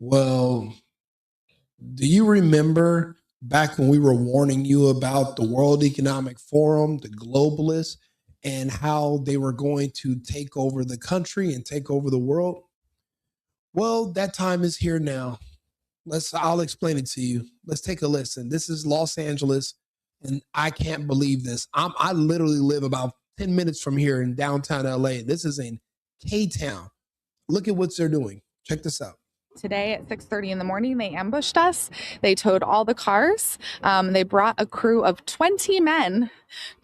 Well, do you remember back when we were warning you about the World Economic Forum, the globalists, and how they were going to take over the country and take over the world? Well, that time is here now. I'll explain it to you. Let's take a listen. This is Los Angeles, and I can't believe this. I literally live about 10 minutes from here in downtown LA. This is in K Town. Look at what they're doing. Check this out. Today at 6:30 in the morning, they ambushed us. They towed all the cars. They brought a crew of 20 men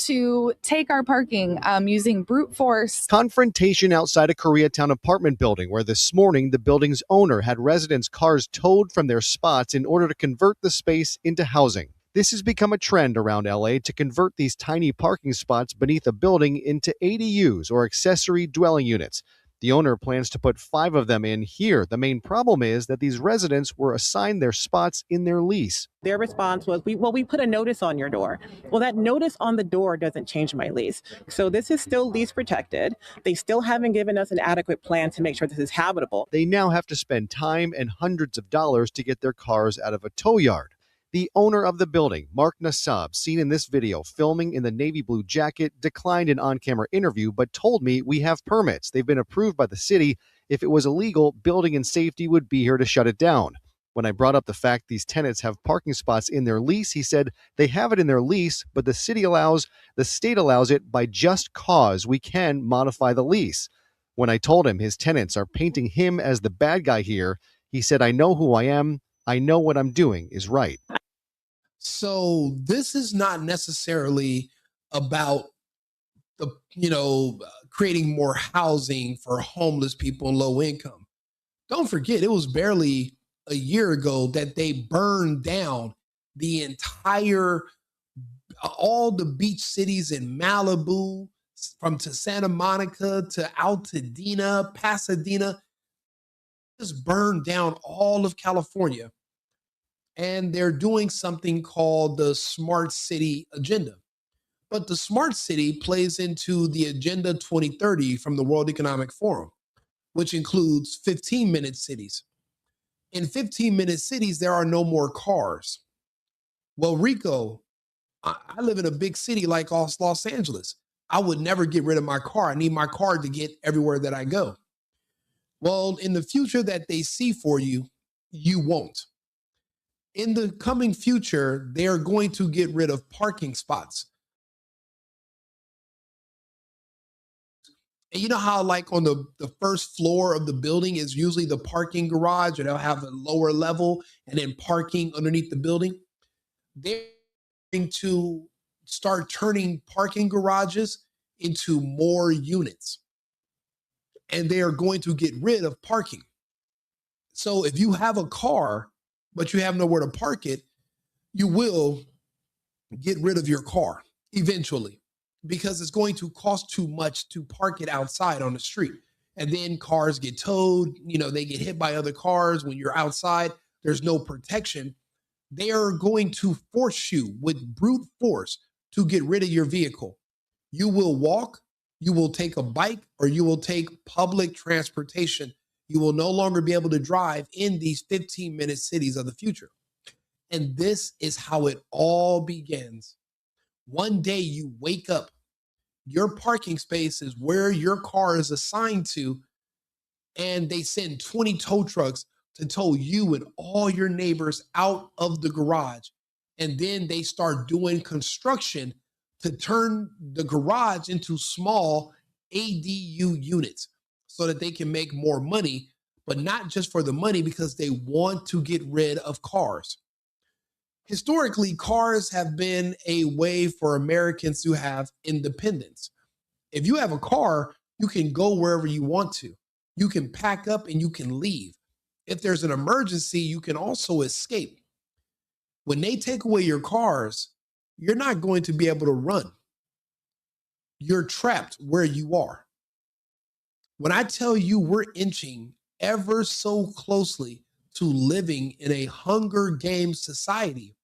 to take our parking using brute force. Confrontation outside a Koreatown apartment building where this morning the building's owner had residents' cars towed from their spots in order to convert the space into housing. This has become a trend around LA to convert these tiny parking spots beneath a building into ADUs or accessory dwelling units. The owner plans to put 5 of them in here. The main problem is that these residents were assigned their spots in their lease. Their response was, we put a notice on your door. Well, that notice on the door doesn't change my lease. So this is still lease protected. They still haven't given us an adequate plan to make sure this is habitable. They now have to spend time and hundreds of dollars to get their cars out of a tow yard. The owner of the building, Mark Nassab, seen in this video filming in the navy blue jacket, declined an on-camera interview but told me we have permits. They've been approved by the city. If it was illegal, building and safety would be here to shut it down. When I brought up the fact these tenants have parking spots in their lease, he said they have it in their lease, but the state allows it by just cause. We can modify the lease. When I told him his tenants are painting him as the bad guy here, he said, I know who I am. I know what I'm doing is right. So this is not necessarily about creating more housing for homeless people and low income. Don't forget, it was barely a year ago that they burned down the entire all the beach cities in Malibu, from to Santa Monica to Altadena, Pasadena, just burned down all of California. And they're doing something called the Smart City Agenda. But the Smart City plays into the Agenda 2030 from the World Economic Forum, which includes 15-minute cities. In 15-minute cities, there are no more cars. Well, Rico, I live in a big city like Los Angeles. I would never get rid of my car. I need my car to get everywhere that I go. Well, in the future that they see for you, you won't. In the coming future, they are going to get rid of parking spots. And you know how like on the first floor of the building is usually the parking garage, and they'll have a lower level and then parking underneath the building? They're going to start turning parking garages into more units. And they are going to get rid of parking. So if you have a car, but you have nowhere to park it, you will get rid of your car eventually, because it's going to cost too much to park it outside on the street. And then cars get towed, they get hit by other cars. When you're outside, there's no protection. They are going to force you with brute force to get rid of your vehicle. You will walk, you will take a bike, or you will take public transportation. You will no longer be able to drive in these 15-minute cities of the future. And this is how it all begins. One day you wake up, your parking space is where your car is assigned to, and they send 20 tow trucks to tow you and all your neighbors out of the garage. And then they start doing construction to turn the garage into small ADU units, so that they can make more money, but not just for the money, because they want to get rid of cars. Historically, cars have been a way for Americans to have independence. If you have a car, you can go wherever you want to. You can pack up and you can leave. If there's an emergency, you can also escape. When they take away your cars, you're not going to be able to run. You're trapped where you are. When I tell you we're inching ever so closely to living in a Hunger Games society,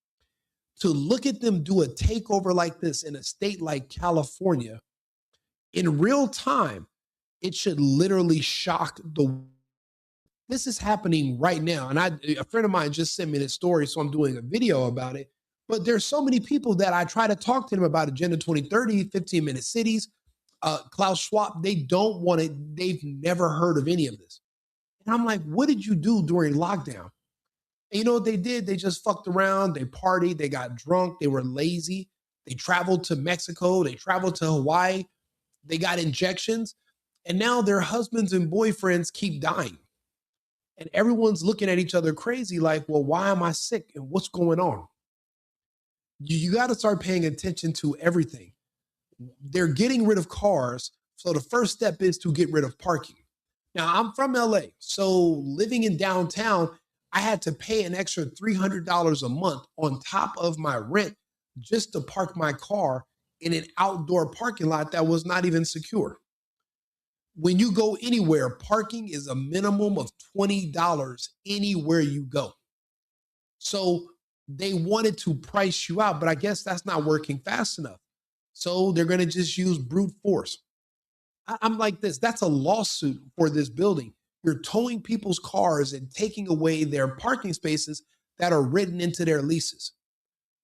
to look at them do a takeover like this in a state like California in real time, it should literally shock the world. This is happening right now. And a friend of mine just sent me this story, so I'm doing a video about it. But there's so many people that I try to talk to them about Agenda 2030, 15-minute cities, Klaus Schwab. They don't want it. They've never heard of any of this. And I'm like, what did you do during lockdown? And you know what they did? They just fucked around. They partied. They got drunk. They were lazy. They traveled to Mexico. They traveled to Hawaii. They got injections. And now their husbands and boyfriends keep dying. And everyone's looking at each other crazy like, well, why am I sick? And what's going on? You got to start paying attention to everything. They're getting rid of cars. So the first step is to get rid of parking. Now, I'm from LA. So living in downtown, I had to pay an extra $300 a month on top of my rent just to park my car in an outdoor parking lot that was not even secure. When you go anywhere, parking is a minimum of $20 anywhere you go. So they wanted to price you out, but I guess that's not working fast enough. So they're going to just use brute force. I'm like this. That's a lawsuit for this building. You're towing people's cars and taking away their parking spaces that are written into their leases.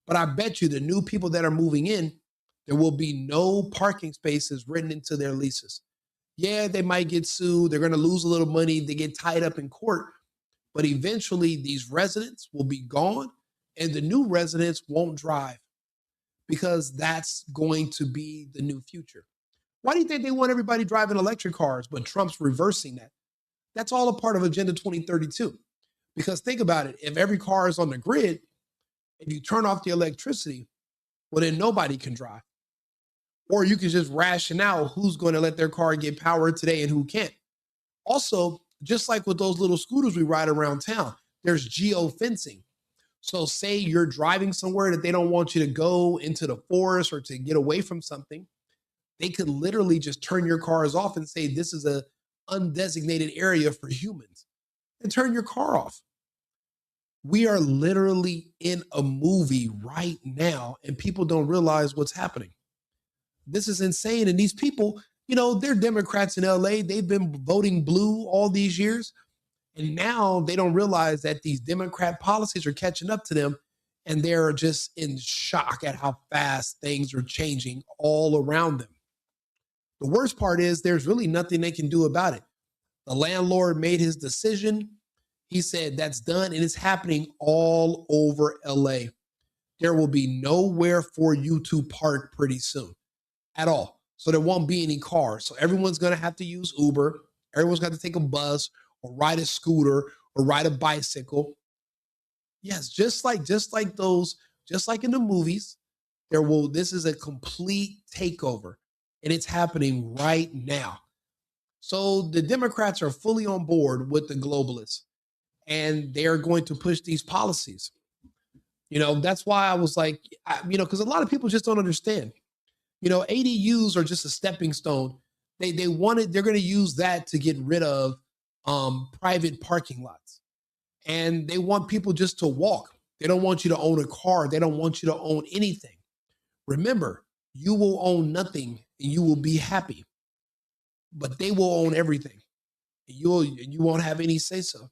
But I bet you the new people that are moving in, there will be no parking spaces written into their leases. Yeah, they might get sued. They're going to lose a little money. They get tied up in court. But eventually these residents will be gone and the new residents won't drive because that's going to be the new future. Why do you think they want everybody driving electric cars, but Trump's reversing that? That's all a part of Agenda 2032. Because think about it. If every car is on the grid and you turn off the electricity, well, then nobody can drive. Or you can just ration out who's going to let their car get power today and who can't. Also, just like with those little scooters we ride around town, there's geo-fencing. So say you're driving somewhere that they don't want you to go into the forest or to get away from something. They could literally just turn your cars off and say, this is a undesignated area for humans, and turn your car off. We are literally in a movie right now, and people don't realize what's happening. This is insane. And these people, you know, they're Democrats in LA. They've been voting blue all these years. And now they don't realize that these Democrat policies are catching up to them. And they're just in shock at how fast things are changing all around them. The worst part is there's really nothing they can do about it. The landlord made his decision. He said that's done, and it's happening all over LA. There will be nowhere for you to park pretty soon at all. So there won't be any cars. So everyone's going to have to use Uber. Everyone's got to take a bus or ride a scooter or ride a bicycle. Yes, just like in the movies, this is a complete takeover, and it's happening right now. So the Democrats are fully on board with the globalists, and they're going to push these policies. You know, that's why I was like, because a lot of people just don't understand. You know, ADUs are just a stepping stone. They're going to use that to get rid of private parking lots. And they want people just to walk. They don't want you to own a car. They don't want you to own anything. Remember, you will own nothing and you will be happy. But they will own everything. You won't have any say so.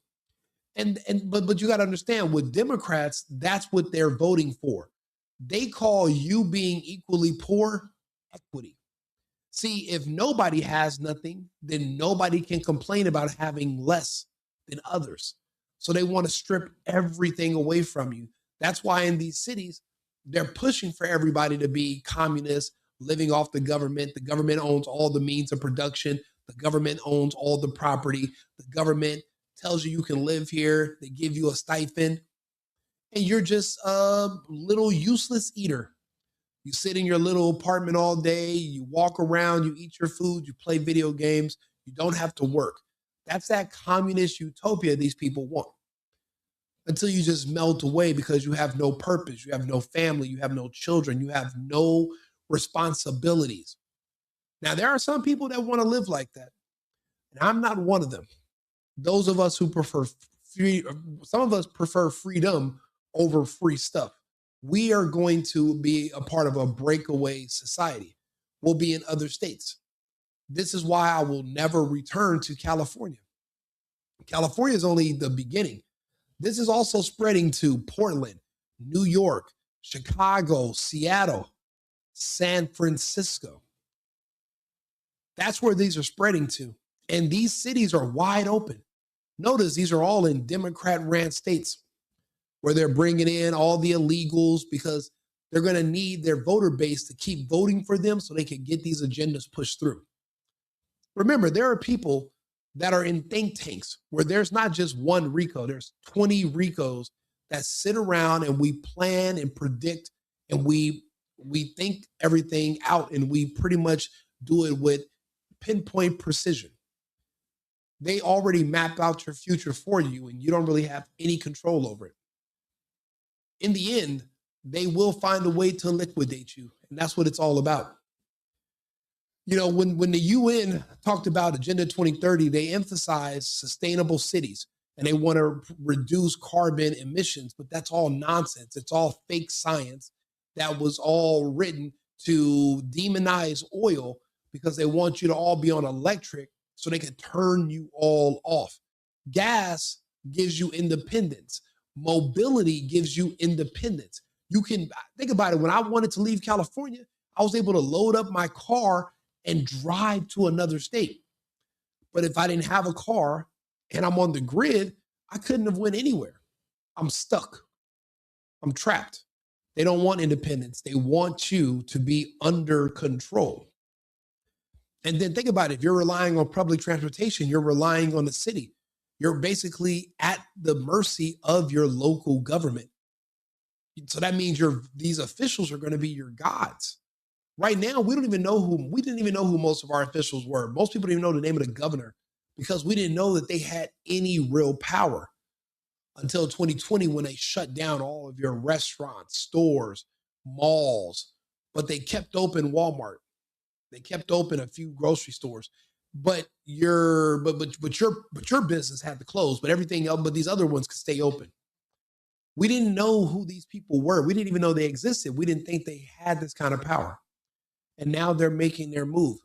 But you got to understand, with Democrats, that's what they're voting for. They call you being equally poor equity. See, if nobody has nothing, then nobody can complain about having less than others. So they want to strip everything away from you. That's why in these cities, they're pushing for everybody to be communist, living off the government. The government owns all the means of production. The government owns all the property. The government tells you can live here. They give you a stipend. And you're just a little useless eater. You sit in your little apartment all day. You walk around. You eat your food. You play video games. You don't have to work. That's that communist utopia these people want. Until you just melt away because you have no purpose. You have no family. You have no children. You have no responsibilities. Now, there are some people that want to live like that. And I'm not one of them. Those of us who prefer some of us prefer freedom over free stuff. We are going to be a part of a breakaway society. We'll be in other states. This is why I will never return to California. California is only the beginning. This is also spreading to Portland, New York, Chicago, Seattle, San Francisco. That's where these are spreading to. And these cities are wide open. Notice these are all in Democrat-ran states where they're bringing in all the illegals because they're going to need their voter base to keep voting for them so they can get these agendas pushed through. Remember, there are people that are in think tanks where there's not just one Rico, there's 20 Ricos that sit around and we plan and predict and we think everything out and we pretty much do it with pinpoint precision. They already map out your future for you and you don't really have any control over it. In the end, they will find a way to liquidate you. And that's what it's all about. You know, when the UN talked about Agenda 2030, they emphasized sustainable cities and they want to reduce carbon emissions, but that's all nonsense. It's all fake science that was all written to demonize oil because they want you to all be on electric so they can turn you all off. Gas gives you independence. Mobility gives you independence. You can think about it. When I wanted to leave California, I was able to load up my car and drive to another state. But if I didn't have a car and I'm on the grid, I couldn't have went anywhere. I'm stuck. I'm trapped. They don't want independence. They want you to be under control. And then think about it. If you're relying on public transportation, you're relying on the city. You're basically at the mercy of your local government. So that means these officials are going to be your gods. Right now, we didn't even know who most of our officials were. Most people didn't even know the name of the governor because we didn't know that they had any real power until 2020 when they shut down all of your restaurants, stores, malls, but they kept open Walmart. They kept open a few grocery stores, but your business had to close, but everything else, but these other ones could stay open. We didn't know who these people were. We didn't even know they existed. We didn't think they had this kind of power. And now they're making their move.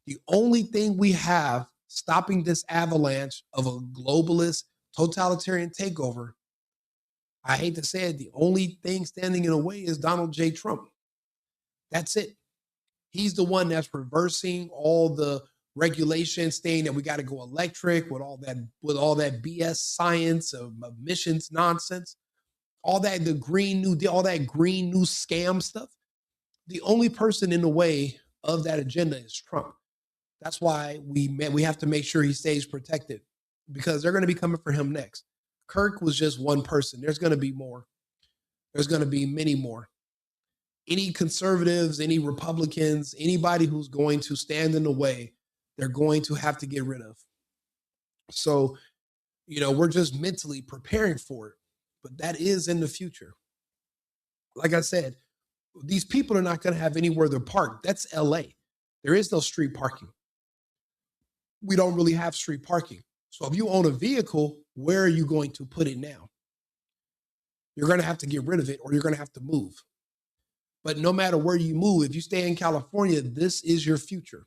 The only thing we have stopping this avalanche of a globalist totalitarian takeover, I hate to say it, the only thing standing in the way is Donald J. Trump. That's it. He's the one that's reversing all the regulations, saying that we got to go electric with all that BS science of emissions nonsense, all that the Green New Deal, all that Green New scam stuff. The only person in the way of that agenda is Trump. That's why we have to make sure he stays protected because they're going to be coming for him next. Kirk was just one person. There's going to be more. There's going to be many more. Any conservatives, any Republicans, anybody who's going to stand in the way, they're going to have to get rid of. So, we're just mentally preparing for it, but that is in the future. Like I said, these people are not going to have anywhere to park. That's LA. There is no street parking. We don't really have street parking. So if you own a vehicle, where are you going to put it now? You're going to have to get rid of it or you're going to have to move. But no matter where you move, if you stay in California, this is your future.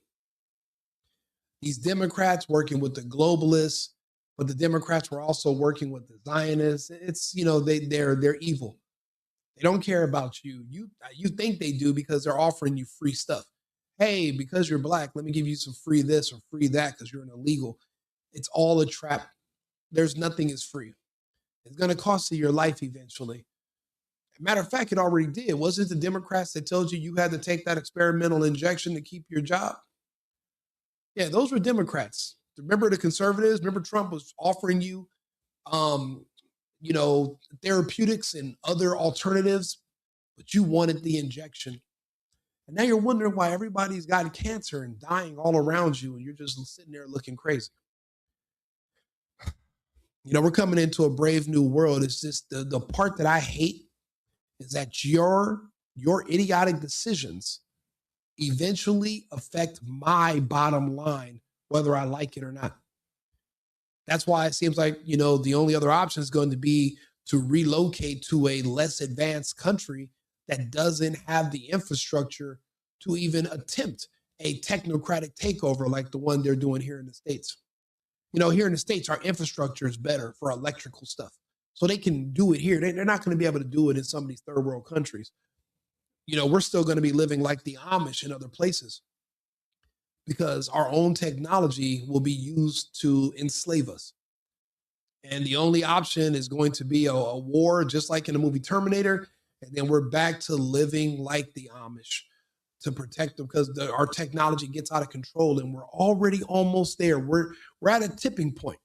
These Democrats working with the globalists, but the Democrats were also working with the Zionists. It's, they're evil. They don't care about you. You think they do because they're offering you free stuff. Hey, because you're black, let me give you some free this or free that because you're an illegal. It's all a trap. There's nothing is free. It's going to cost you your life eventually. Matter of fact, it already did. Wasn't it the Democrats that told you had to take that experimental injection to keep your job? Yeah, those were Democrats. Remember the conservatives? Remember Trump was offering you therapeutics and other alternatives, but you wanted the injection. And now you're wondering why everybody's got cancer and dying all around you, and you're just sitting there looking crazy. We're coming into a brave new world. It's just the part that I hate is that your idiotic decisions eventually affect my bottom line, whether I like it or not. That's why it seems like, the only other option is going to be to relocate to a less advanced country that doesn't have the infrastructure to even attempt a technocratic takeover like the one they're doing here in the States. Here in the States, our infrastructure is better for electrical stuff. So they can do it here. They're not going to be able to do it in some of these third world countries. We're still going to be living like the Amish in other places because our own technology will be used to enslave us. And the only option is going to be a war, just like in the movie Terminator. And then we're back to living like the Amish to protect them because our technology gets out of control and we're already almost there. We're at a tipping point.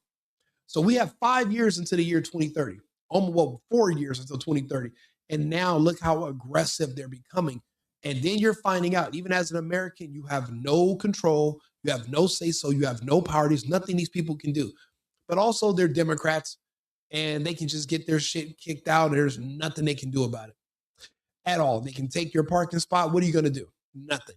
So we have 5 years into the year 2030, 4 years until 2030. And now look how aggressive they're becoming. And then you're finding out, even as an American, you have no control, you have no say-so, you have no power. There's nothing these people can do. But also they're Democrats and they can just get their shit kicked out. And there's nothing they can do about it at all. They can take your parking spot. What are you going to do? Nothing.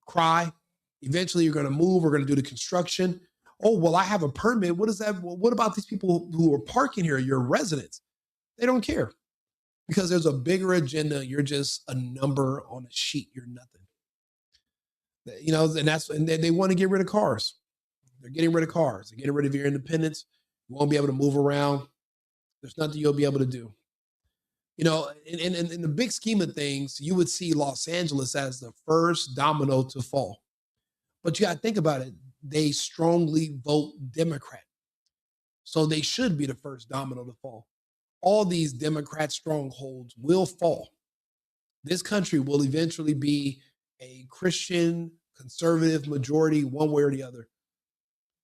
Cry. Eventually you're going to move. We're going to do the construction. Oh, well, I have a permit. What is that? What about these people who are parking here? Your residents. They don't care because there's a bigger agenda. You're just a number on a sheet. You're nothing. And they want to get rid of cars. They're getting rid of cars. They're getting rid of your independence. You won't be able to move around. There's nothing you'll be able to do. In the big scheme of things, you would see Los Angeles as the first domino to fall. But you got to think about it. They strongly vote Democrat. So they should be the first domino to fall. All these Democrat strongholds will fall. This country will eventually be a Christian conservative majority one way or the other.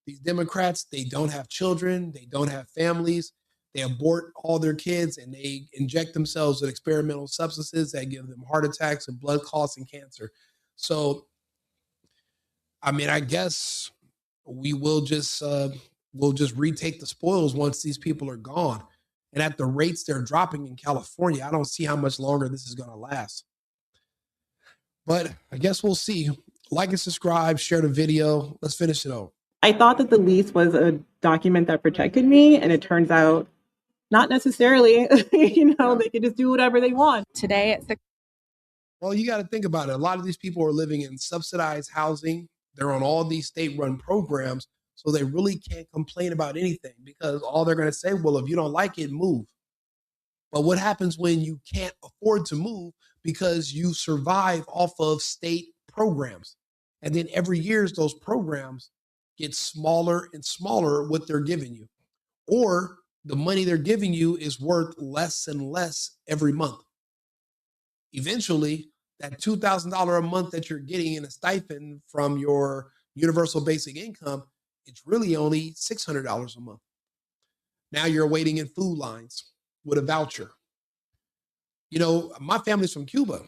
These Democrats, they don't have children. They don't have families. They abort all their kids and they inject themselves with experimental substances that give them heart attacks and blood clots and cancer. So, I guess we will just retake the spoils once these people are gone. And at the rates they're dropping in California, I don't see how much longer this is going to last. But I guess we'll see. Like and subscribe, share the video. Let's finish it out. I thought that the lease was a document that protected me, and it turns out not necessarily. They can just do whatever they want. Today at 6. Well, you got to think about it. A lot of these people are living in subsidized housing. They're on all these state-run programs, so they really can't complain about anything because all they're going to say, well, if you don't like it, move. But what happens when you can't afford to move because you survive off of state programs? And then every year, those programs get smaller and smaller what they're giving you. Or the money they're giving you is worth less and less every month. Eventually, that $2,000 a month that you're getting in a stipend from your universal basic income, it's really only $600 a month. Now you're waiting in food lines with a voucher. My family's from Cuba.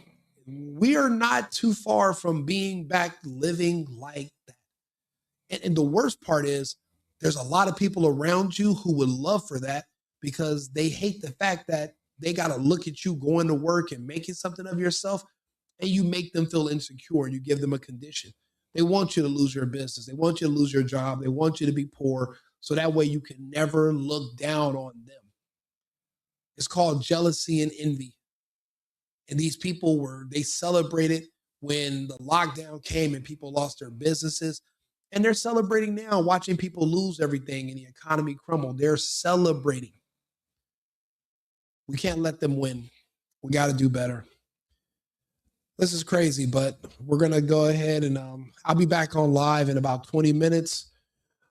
We are not too far from being back living like that. And the worst part is there's a lot of people around you who would love for that because they hate the fact that they got to look at you going to work and making something of yourself, and you make them feel insecure and you give them a condition. They want you to lose your business. They want you to lose your job. They want you to be poor so that way you can never look down on them. It's called jealousy and envy. And these people they celebrated when the lockdown came and people lost their businesses. And they're celebrating now, watching people lose everything and the economy crumble. They're celebrating. We can't let them win. We got to do better. This is crazy, but we're going to go ahead and I'll be back on live in about 20 minutes.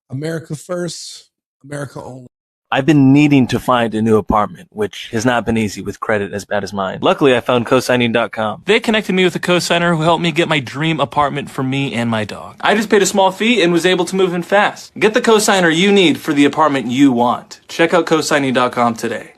America first, America only. I've been needing to find a new apartment, which has not been easy with credit as bad as mine. Luckily, I found cosigning.com. They connected me with a cosigner who helped me get my dream apartment for me and my dog. I just paid a small fee and was able to move in fast. Get the cosigner you need for the apartment you want. Check out cosigning.com today.